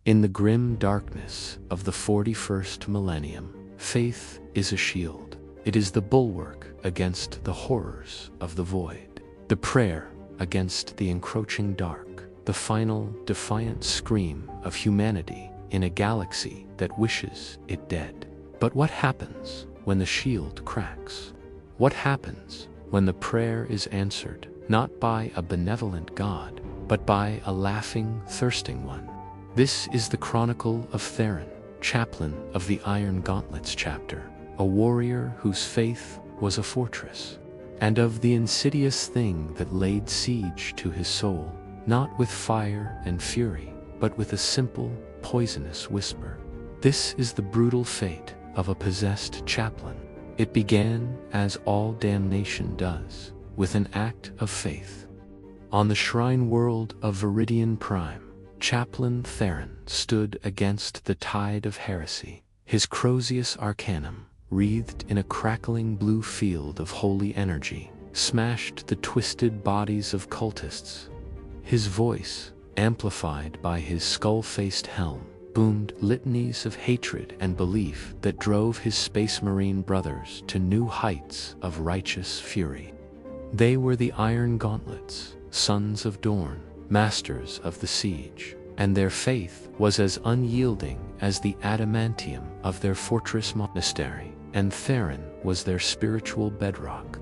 In the grim darkness of the 41st millennium, faith is a shield. It is the bulwark against the horrors of the void, the prayer against the encroaching dark, the final defiant scream of humanity in a galaxy that wishes it dead. But what happens when the shield cracks? What happens when the prayer is answered not by a benevolent God, but by a laughing, thirsting one? This is the chronicle of Theron, Chaplain of the Iron Gauntlets Chapter, a warrior whose faith was a fortress, and of the insidious thing that laid siege to his soul, not with fire and fury, but with a simple, poisonous whisper. This is the brutal fate of a possessed chaplain. It began, as all damnation does, with an act of faith. On the shrine world of Viridian Prime, Chaplain Theron stood against the tide of heresy, his Crozius Arcanum, wreathed in a crackling blue field of holy energy, smashed the twisted bodies of cultists. His voice, amplified by his skull-faced helm, boomed litanies of hatred and belief that drove his Space Marine brothers to new heights of righteous fury. They were the Iron Gauntlets, sons of Dorn, masters of the siege, and their faith was as unyielding as the adamantium of their fortress monastery, and Theron was their spiritual bedrock.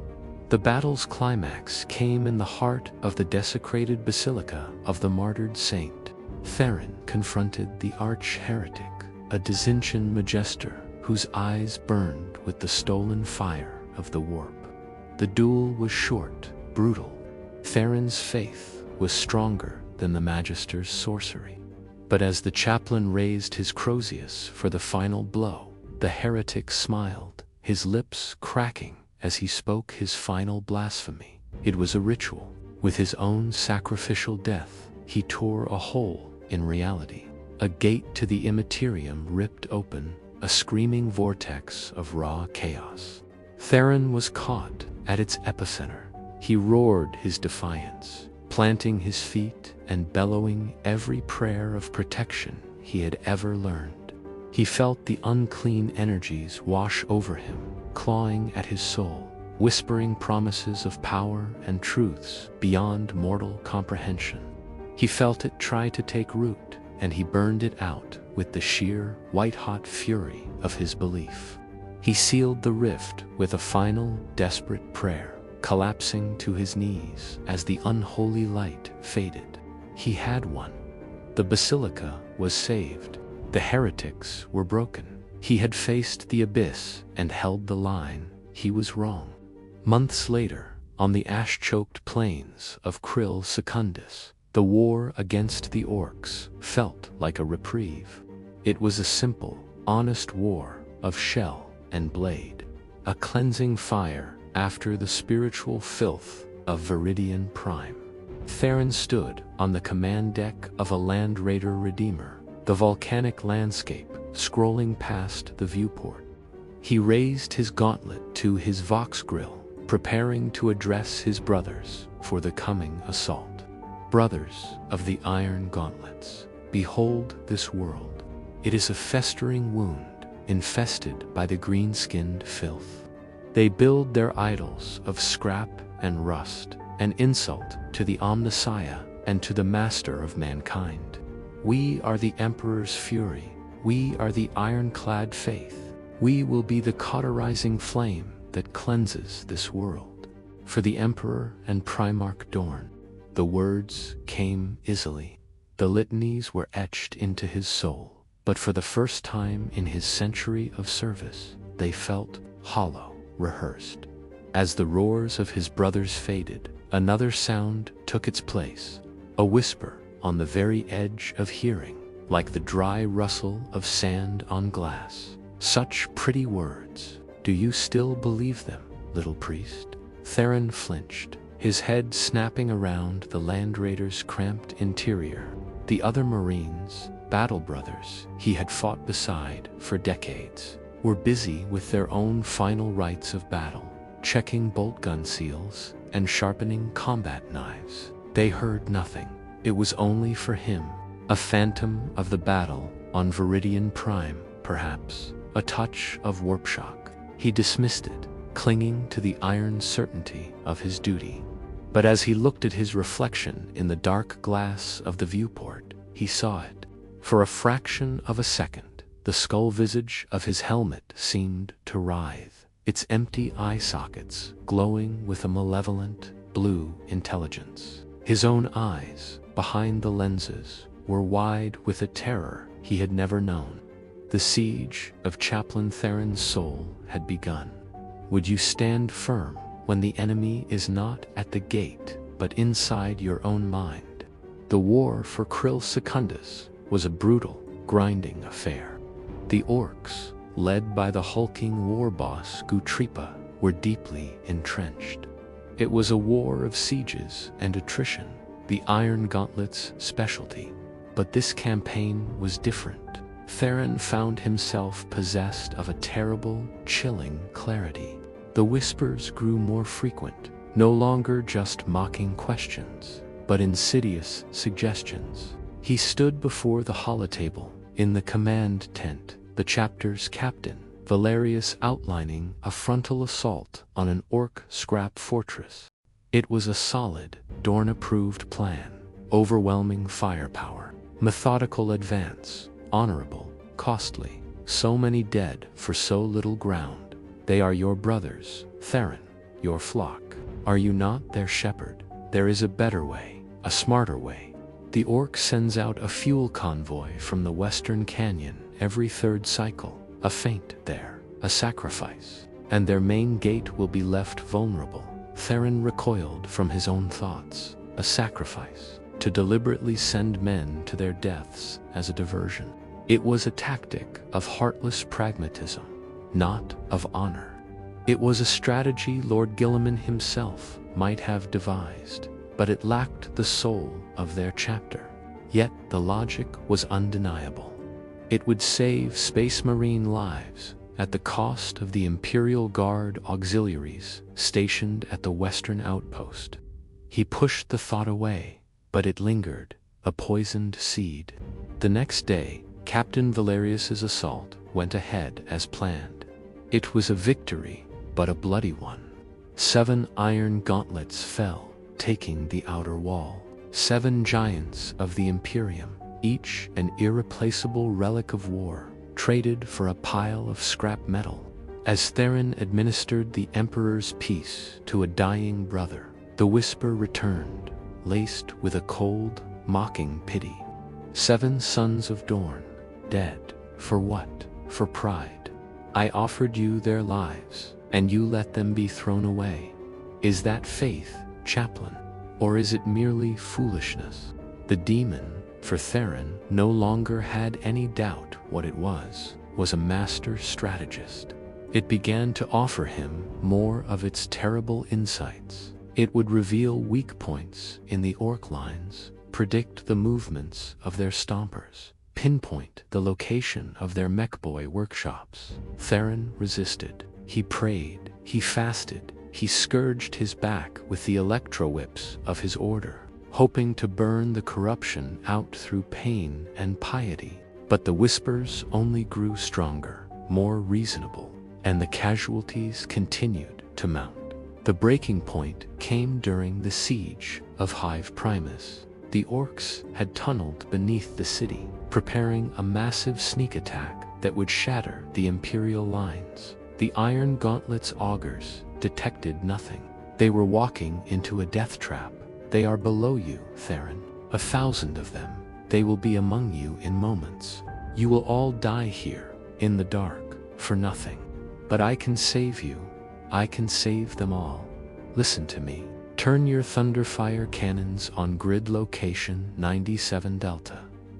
The battle's climax came in the heart of the desecrated basilica of the martyred saint. Theron confronted the arch-heretic, a Dizintian magister whose eyes burned with the stolen fire of the warp. The duel was short, brutal. Theron's faith was stronger than the magister's sorcery. But as the chaplain raised his Crozius for the final blow, the heretic smiled, his lips cracking as he spoke his final blasphemy. It was a ritual. With his own sacrificial death, he tore a hole in reality. A gate to the Imperium ripped open, a screaming vortex of raw chaos. Theron was caught at its epicenter. He roared his defiance, planting his feet and bellowing every prayer of protection he had ever learned. He felt the unclean energies wash over him, clawing at his soul, whispering promises of power and truths beyond mortal comprehension. He felt it try to take root, and he burned it out with the sheer, white-hot fury of his belief. He sealed the rift with a final, desperate prayer, collapsing to his knees as the unholy light faded. He had won. The basilica was saved. The heretics were broken. He had faced the abyss and held the line. He was wrong. Months later, on the ash-choked plains of Krill Secundus, the war against the orcs felt like a reprieve. It was a simple, honest war of shell and blade, a cleansing fire after the spiritual filth of Viridian Prime. Theron stood on the command deck of a Land Raider Redeemer, the volcanic landscape scrolling past the viewport. He raised his gauntlet to his vox grill, preparing to address his brothers for the coming assault. Brothers of the Iron Gauntlets, behold this world. It is a festering wound, infested by the green-skinned filth. They build their idols of scrap and rust, an insult to the Omnissiah and to the Master of mankind. We are the Emperor's fury. We are the ironclad faith. We will be the cauterizing flame that cleanses this world. For the Emperor and Primarch Dorn, the words came easily. The litanies were etched into his soul, but for the first time in his century of service, they felt hollow, rehearsed. As the roars of his brothers faded, another sound took its place, a whisper on the very edge of hearing, like the dry rustle of sand on glass. Such pretty words. Do you still believe them, little priest? Theron flinched, his head snapping around the Land Raider's cramped interior. The other Marines, battle brothers he had fought beside for decades, were busy with their own final rites of battle, checking bolt gun seals and sharpening combat knives. They heard nothing. It was only for him, A phantom of the battle on Viridian Prime, perhaps. A touch of warp shock. He dismissed it, clinging to the iron certainty of his duty. But as he looked at his reflection in the dark glass of the viewport, he saw it. For a fraction of a second, the skull visage of his helmet seemed to writhe, its empty eye sockets glowing with a malevolent, blue intelligence. His own eyes, behind the lenses, were wide with a terror he had never known. The siege of Chaplain Theron's soul had begun. Would you stand firm when the enemy is not at the gate, but inside your own mind? The war for Krill Secundus was a brutal, grinding affair. The orcs, led by the hulking war boss Gutripa, were deeply entrenched. It was a war of sieges and attrition, the Iron Gauntlets' specialty. But this campaign was different. Theron found himself possessed of a terrible, chilling clarity. The whispers grew more frequent, no longer just mocking questions, but insidious suggestions. He stood before the holotable, in the command tent, the chapter's captain, Valerius, outlining a frontal assault on an orc scrap fortress. It was a solid, Dorn-approved plan, overwhelming firepower, methodical advance, honorable, costly, so many dead for so little ground. They are your brothers, Theron, your flock. Are you not their shepherd? There is a better way, a smarter way. The orc sends out a fuel convoy from the western canyon every third cycle, a feint there, a sacrifice, and their main gate will be left vulnerable. Theron recoiled from his own thoughts. A sacrifice, to deliberately send men to their deaths as a diversion. It was a tactic of heartless pragmatism, not of honor. It was a strategy Lord Guilliman himself might have devised, but it lacked the soul of their chapter. Yet the logic was undeniable. It would save Space Marine lives at the cost of the Imperial Guard auxiliaries stationed at the western outpost. He pushed the thought away, but it lingered, a poisoned seed. The next day, Captain Valerius's assault went ahead as planned. It was a victory, but a bloody one. 7 iron gauntlets fell, taking the outer wall. 7 giants of the Imperium, each an irreplaceable relic of war, traded for a pile of scrap metal. As Theron administered the Emperor's peace to a dying brother, the whisper returned, laced with a cold, mocking pity. 7 sons of Dorn, dead. For what? For pride. I offered you their lives, and you let them be thrown away. Is that faith, Chaplain? Or is it merely foolishness? The demon, for Theron, no longer had any doubt what it was a master strategist. It began to offer him more of its terrible insights. It would reveal weak points in the orc lines, predict the movements of their stompers, pinpoint the location of their mechboy workshops. Theron resisted. He prayed, he fasted, he scourged his back with the electro-whips of his order, hoping to burn the corruption out through pain and piety. But the whispers only grew stronger, more reasonable, and the casualties continued to mount. The breaking point came during the siege of Hive Primus. The orcs had tunneled beneath the city, preparing a massive sneak attack that would shatter the Imperial lines. The Iron Gauntlets augurs detected nothing. They were walking into a death trap. They are below you, Theron. 1,000 of them. They will be among you in moments. You will all die here, in the dark, for nothing. But I can save you. I can save them all. Listen to me. Turn your Thunderfire cannons on grid location 97 Delta.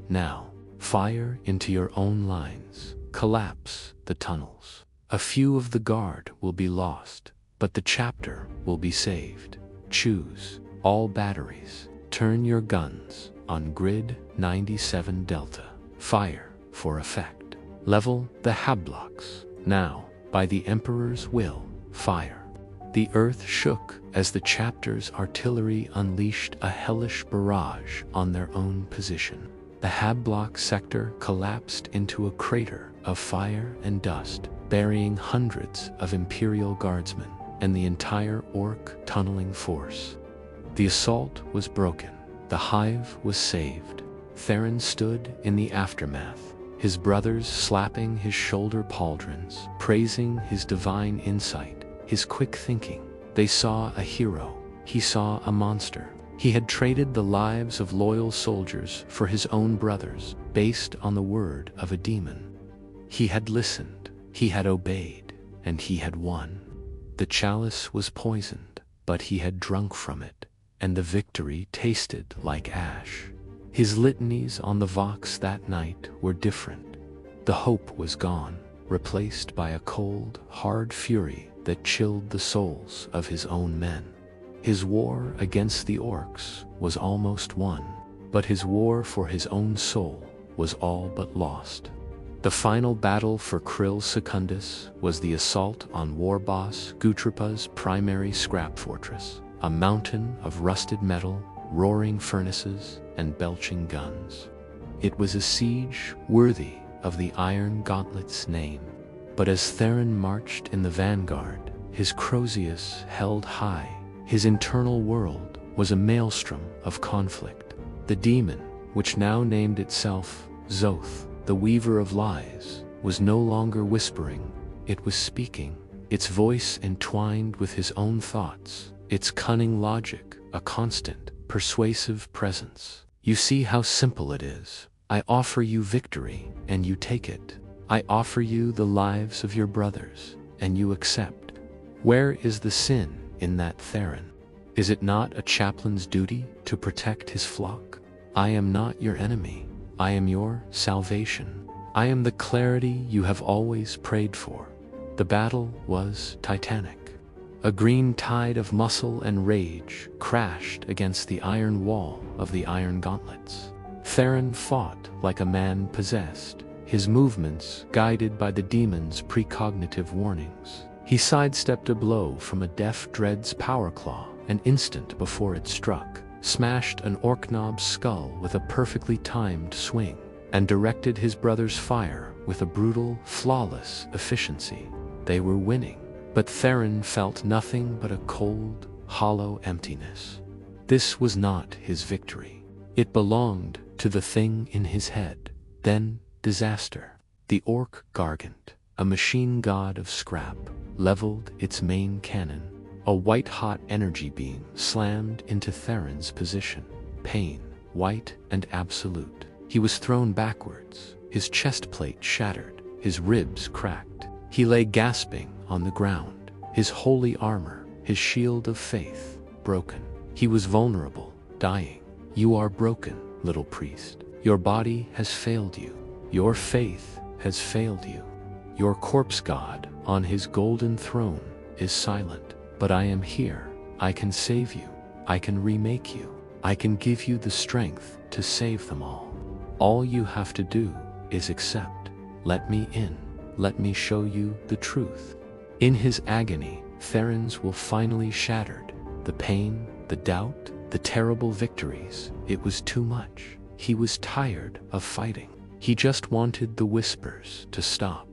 Now, fire into your own lines. Collapse the tunnels. A few of the guard will be lost, but the chapter will be saved. Choose all batteries. Turn your guns on grid 97 Delta. Fire for effect. Level the Habblocks. Now, by the Emperor's will, fire. The earth shook as the chapter's artillery unleashed a hellish barrage on their own position. The Hablok sector collapsed into a crater of fire and dust, burying hundreds of Imperial guardsmen and the entire Orc tunneling force. The assault was broken. The hive was saved. Theron stood in the aftermath, his brothers slapping his shoulder pauldrons, praising his divine insight, his quick thinking. They saw a hero. He saw a monster. He had traded the lives of loyal soldiers for his own brothers, based on the word of a demon. He had listened, he had obeyed, and he had won. The chalice was poisoned, but he had drunk from it, and the victory tasted like ash. His litanies on the Vox that night were different. The hope was gone, replaced by a cold, hard fury that chilled the souls of his own men. His war against the Orcs was almost won, but his war for his own soul was all but lost. The final battle for Krill Secundus was the assault on war boss Gutripa's primary scrap fortress, a mountain of rusted metal, roaring furnaces, and belching guns. It was a siege worthy of the Iron Gauntlets name. But as Theron marched in the vanguard, his Crozius held high. His internal world was a maelstrom of conflict. The demon, which now named itself Zoth, the weaver of lies, was no longer whispering. It was speaking, its voice entwined with his own thoughts, its cunning logic a constant, persuasive presence. You see how simple it is. I offer you victory, and you take it. I offer you the lives of your brothers, and you accept. Where is the sin in that, Theron? Is it not a chaplain's duty to protect his flock? I am not your enemy. I am your salvation. I am the clarity you have always prayed for. The battle was titanic. A green tide of muscle and rage crashed against the iron wall of the Iron Gauntlets. Theron fought like a man possessed, his movements guided by the demon's precognitive warnings. He sidestepped a blow from a deaf dread's power claw an instant before it struck, smashed an Orknob's skull with a perfectly timed swing, and directed his brother's fire with a brutal, flawless efficiency. They were winning, but Theron felt nothing but a cold, hollow emptiness. This was not his victory. It belonged to the thing in his head. Then disaster. The Orc Gargant, a machine god of scrap, leveled its main cannon. A white-hot energy beam slammed into Theron's position. Pain, white and absolute. He was thrown backwards, his chest plate shattered, his ribs cracked. He lay gasping on the ground, his holy armor, his shield of faith, broken. He was vulnerable, dying. You are broken, little priest. Your body has failed you. Your faith has failed you. Your corpse god on his golden throne is silent. But I am here. I can save you. I can remake you. I can give you the strength to save them all. All you have to do is accept. Let me in. Let me show you the truth. In his agony, Theron's will finally shattered. The pain, the doubt, the terrible victories. It was too much. He was tired of fighting. He just wanted the whispers to stop.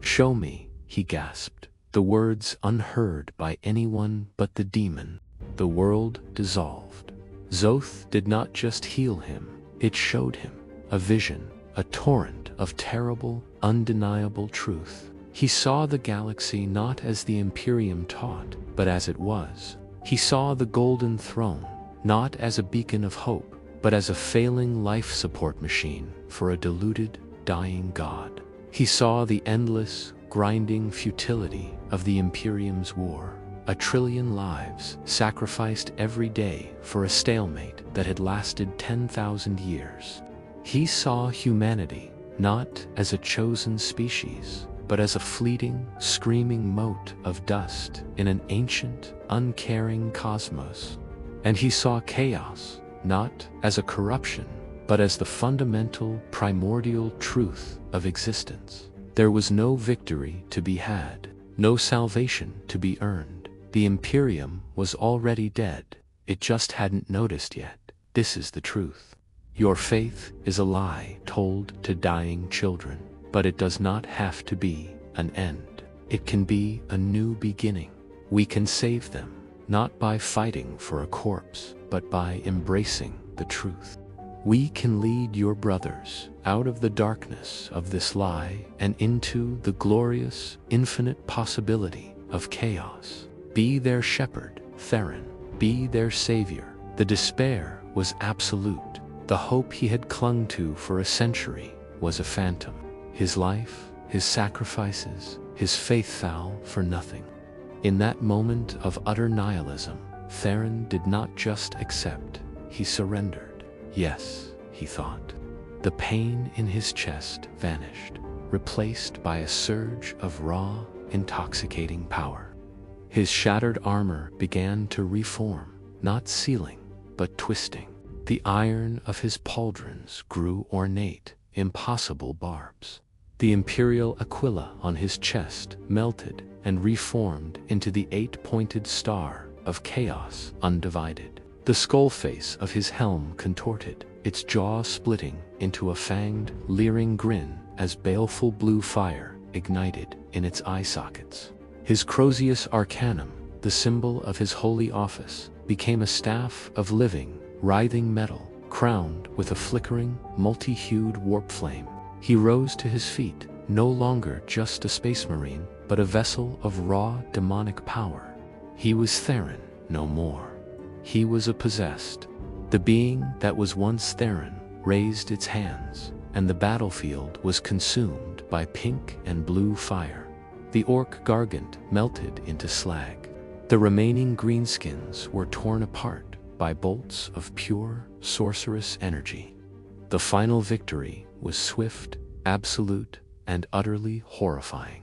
Show me, he gasped. The words unheard by anyone but the demon. The world dissolved. Zoth did not just heal him, it showed him a vision, a torrent of terrible, undeniable truth. He saw the galaxy not as the Imperium taught, but as it was. He saw the golden throne, not as a beacon of hope, but as a failing life support machine for a deluded, dying god. He saw the endless, grinding futility of the Imperium's war. 1 trillion lives sacrificed every day for a stalemate that had lasted 10,000 years. He saw humanity not as a chosen species, but as a fleeting, screaming mote of dust in an ancient, uncaring cosmos. And he saw chaos not as a corruption, but as the fundamental, primordial truth of existence. There was no victory to be had, no salvation to be earned. The Imperium was already dead. It just hadn't noticed yet. This is the truth. Your faith is a lie told to dying children, but it does not have to be an end. It can be a new beginning. We can save them, not by fighting for a corpse, but by embracing the truth. We can lead your brothers out of the darkness of this lie and into the glorious, infinite possibility of chaos. Be their shepherd, Theron. Be their savior. The despair was absolute. The hope he had clung to for a century was a phantom. His life, his sacrifices, his faith fell for nothing. In that moment of utter nihilism, Theron did not just accept, he surrendered. Yes, he thought. The pain in his chest vanished, replaced by a surge of raw, intoxicating power. His shattered armor began to reform, not sealing, but twisting. The iron of his pauldrons grew ornate, impossible barbs. The imperial aquila on his chest melted and reformed into the 8-pointed star of chaos undivided. The skull face of his helm contorted, its jaw splitting into a fanged, leering grin as baleful blue fire ignited in its eye sockets. His Crozius Arcanum, the symbol of his holy office, became a staff of living, writhing metal, crowned with a flickering, multi-hued warp flame. He rose to his feet, no longer just a space marine, but a vessel of raw demonic power. He was Theron no more. He was a possessed. The being that was once Theron raised its hands, and the battlefield was consumed by pink and blue fire. The orc gargant melted into slag. The remaining greenskins were torn apart by bolts of pure, sorcerous energy. The final victory was swift, absolute, and utterly horrifying.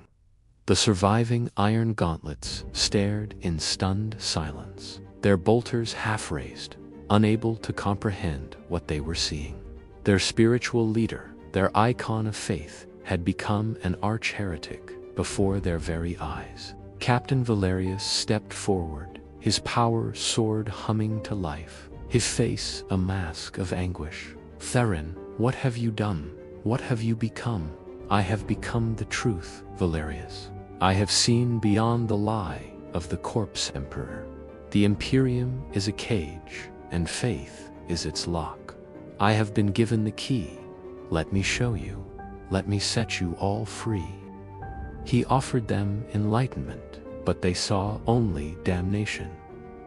The surviving Iron Gauntlets stared in stunned silence, their bolters half-raised, unable to comprehend what they were seeing. Their spiritual leader, their icon of faith, had become an arch-heretic before their very eyes. Captain Valerius stepped forward, his power sword humming to life, his face a mask of anguish. "Theron, what have you done? What have you become?" "I have become the truth, Valerius. I have seen beyond the lie of the corpse emperor. The Imperium is a cage, and faith is its lock. I have been given the key. Let me show you. Let me set you all free." He offered them enlightenment, but they saw only damnation.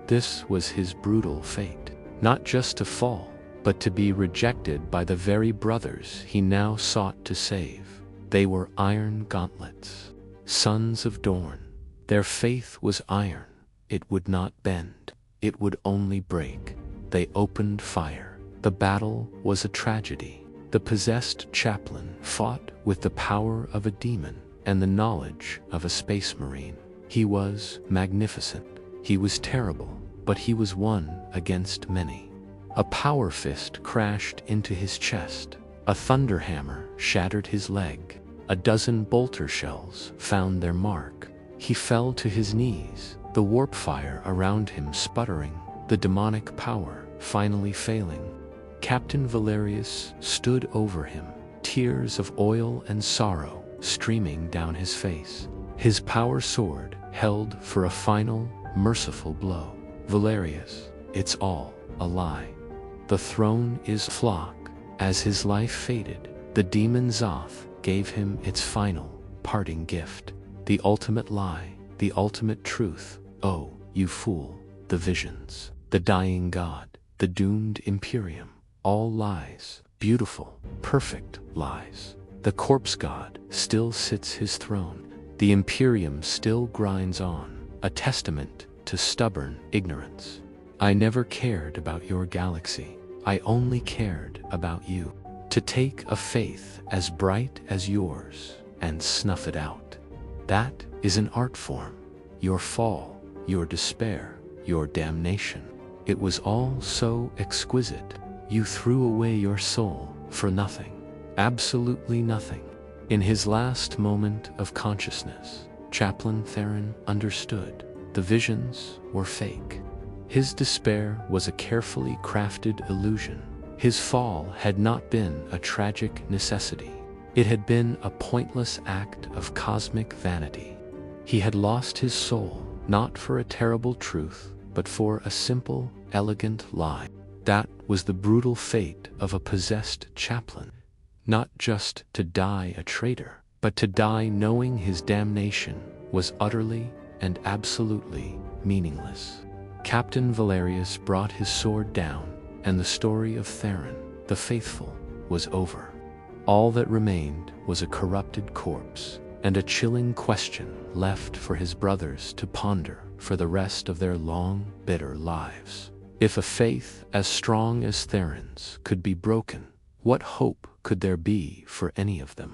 This was his brutal fate, not just to fall, but to be rejected by the very brothers he now sought to save. They were Iron Gauntlets, sons of Dorn. Their faith was iron. It would not bend. It would only break. They opened fire. The battle was a tragedy. The possessed chaplain fought with the power of a demon and the knowledge of a space marine. He was magnificent. He was terrible, but he was one against many. A power fist crashed into his chest. A thunder hammer shattered his leg. A dozen bolter shells found their mark. He fell to his knees, the warp fire around him sputtering, the demonic power finally failing. Captain Valerius stood over him, tears of oil and sorrow streaming down his face. His power sword held for a final, merciful blow. "Valerius, it's all a lie. The throne is flock." As his life faded, the demon Zoth gave him its final, parting gift. The ultimate lie, the ultimate truth. "Oh, you fool, the visions, the dying god, the doomed Imperium, all lies, beautiful, perfect lies. The corpse god still sits his throne. The Imperium still grinds on, a testament to stubborn ignorance. I never cared about your galaxy. I only cared about you. To take a faith as bright as yours and snuff it out. That is an art form. Your fall, your despair, your damnation. It was all so exquisite. You threw away your soul for nothing. Absolutely nothing." In his last moment of consciousness, Chaplain Theron understood. The visions were fake. His despair was a carefully crafted illusion. His fall had not been a tragic necessity. It had been a pointless act of cosmic vanity. He had lost his soul, not for a terrible truth, but for a simple, elegant lie. That was the brutal fate of a possessed chaplain. Not just to die a traitor, but to die knowing his damnation was utterly and absolutely meaningless. Captain Valerius brought his sword down, and the story of Theron, the faithful, was over. All that remained was a corrupted corpse, and a chilling question left for his brothers to ponder for the rest of their long, bitter lives. If a faith as strong as Theron's could be broken, what hope could there be for any of them?